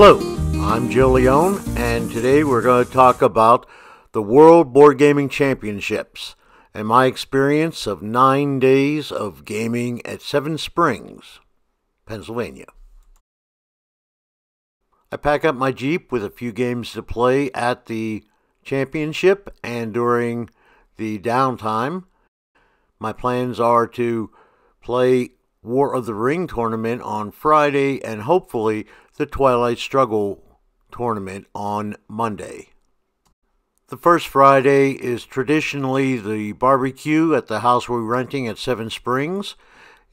Hello, I'm Joe Leone, and today we're going to talk about the World Boardgaming Championships and my experience of 9 days of gaming at Seven Springs, Pennsylvania. I pack up my Jeep with a few games to play at the championship and during the downtime. My plans are to play War of the Ring tournament on Friday and hopefully the Twilight Struggle tournament on Monday. The first Friday is traditionally the barbecue at the house we're renting at Seven Springs,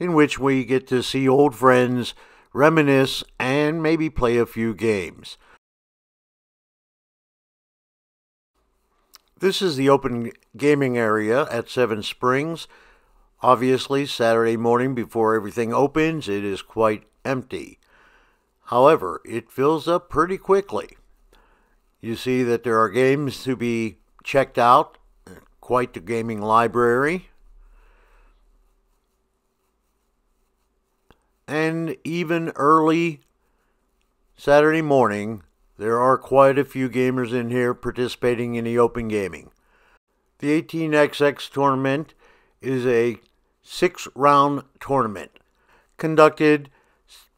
in which we get to see old friends, reminisce, and maybe play a few games. This is the open gaming area at Seven Springs. Obviously, Saturday morning before everything opens, it is quite empty. However, it fills up pretty quickly. You see that there are games to be checked out, quite the gaming library. And even early Saturday morning, there are quite a few gamers in here participating in the open gaming. The 18XX tournament is a 6-round tournament conducted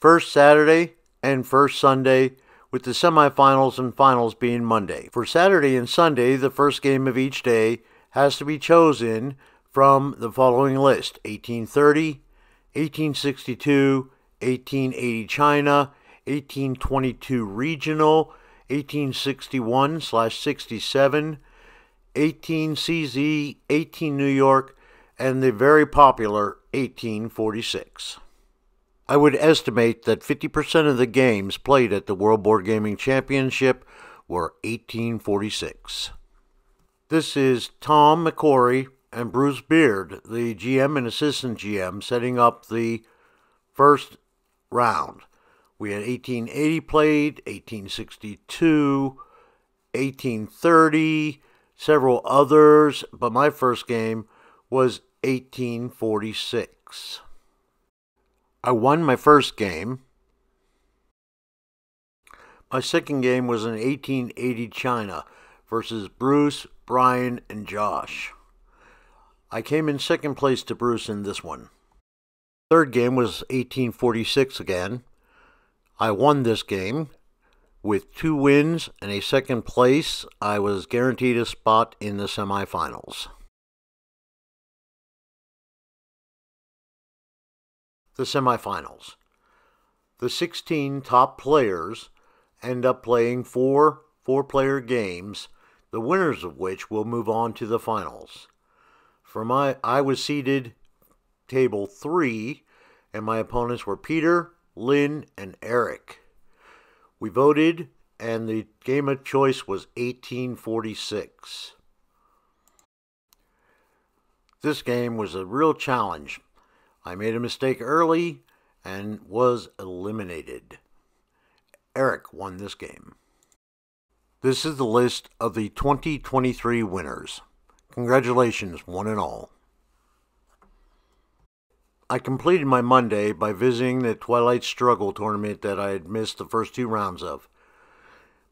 first Saturday and first Sunday, with the semifinals and finals being Monday. For Saturday and Sunday, the first game of each day has to be chosen from the following list: 1830, 1862, 1880 China, 1822 Regional, 1861/67, 18 CZ, 18 New York, and the very popular 1846. I would estimate that 50% of the games played at the World Boardgaming Championship were 1846. This is Tom McCory and Bruce Beard, the GM and assistant GM, setting up the first round. We had 1880 played, 1862, 1830, several others, but my first game was 1846. I won my first game. My second game was in 1880 China versus Bruce, Brian, and Josh. I came in second place to Bruce in this one. Third game was 1846 again. I won this game. With 2 wins and a second place, I was guaranteed a spot in the semifinals. The semifinals. The 16 top players end up playing 4 four-player games, the winners of which will move on to the finals. I was seated table 3, and my opponents were Peter, Lynn, and Eric. We voted, and the game of choice was 1846. This game was a real challenge. I made a mistake early and was eliminated. Eric won this game. This is the list of the 2023 winners. Congratulations, one and all. I completed my Monday by visiting the Twilight Struggle tournament that I had missed the first 2 rounds of.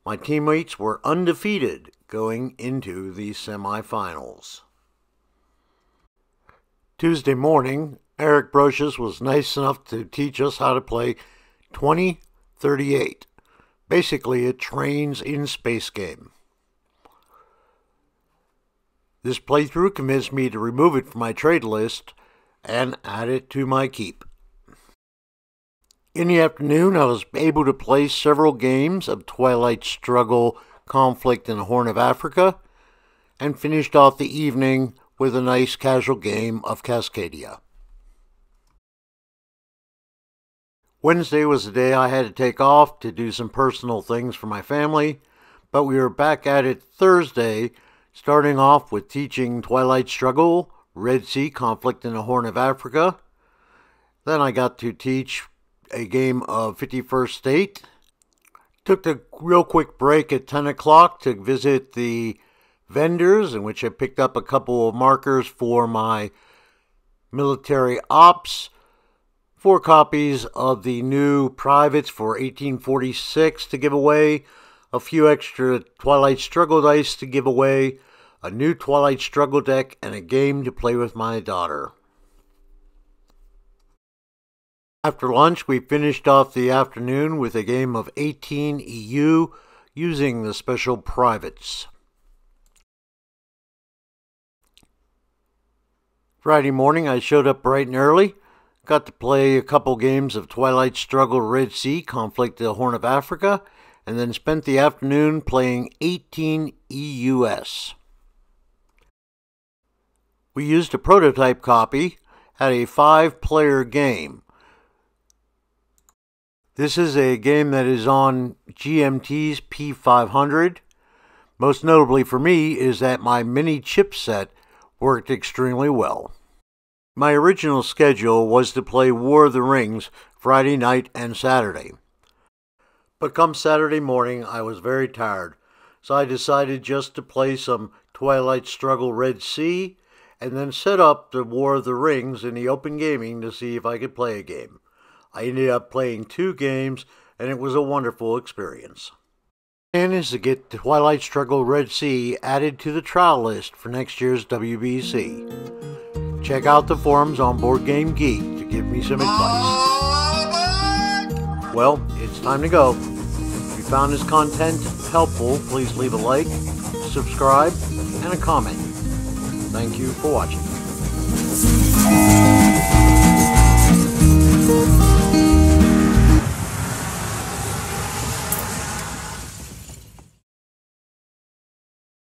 My teammates were undefeated going into the semifinals. Tuesday morning, Eric Brocious was nice enough to teach us how to play 2038, basically a trains in space game. This playthrough convinced me to remove it from my trade list and add it to my keep. In the afternoon, I was able to play several games of Twilight Struggle Conflict in the Horn of Africa and finished off the evening with a nice casual game of Cascadia. Wednesday was the day I had to take off to do some personal things for my family, but we were back at it Thursday, starting off with teaching Twilight Struggle Red Sea Conflict in the Horn of Africa. Then I got to teach a game of 51st State. Took a real quick break at 10 o'clock to visit the vendors, in which I picked up a couple of markers for my military ops. 4 copies of the new privates for 1846 to give away, a few extra Twilight Struggle dice to give away, a new Twilight Struggle deck, and a game to play with my daughter. After lunch, we finished off the afternoon with a game of 18 EU using the special privates. Friday morning, I showed up bright and early. Got to play a couple games of Twilight Struggle Red Sea, Conflict of the Horn of Africa, and then spent the afternoon playing 18 EUS. We used a prototype copy, had a 5-player game. This is a game that is on GMT's P500. Most notably for me is that my mini chipset worked extremely well. My original schedule was to play War of the Rings Friday night and Saturday. But come Saturday morning, I was very tired, so I decided just to play some Twilight Struggle Red Sea and then set up the War of the Rings in the open gaming to see if I could play a game. I ended up playing 2 games, and it was a wonderful experience. The plan is to get Twilight Struggle Red Sea added to the trial list for next year's WBC. Check out the forums on Board Game Geek to give me some advice. Well, it's time to go. If you found this content helpful, please leave a like, subscribe, and a comment. Thank you for watching.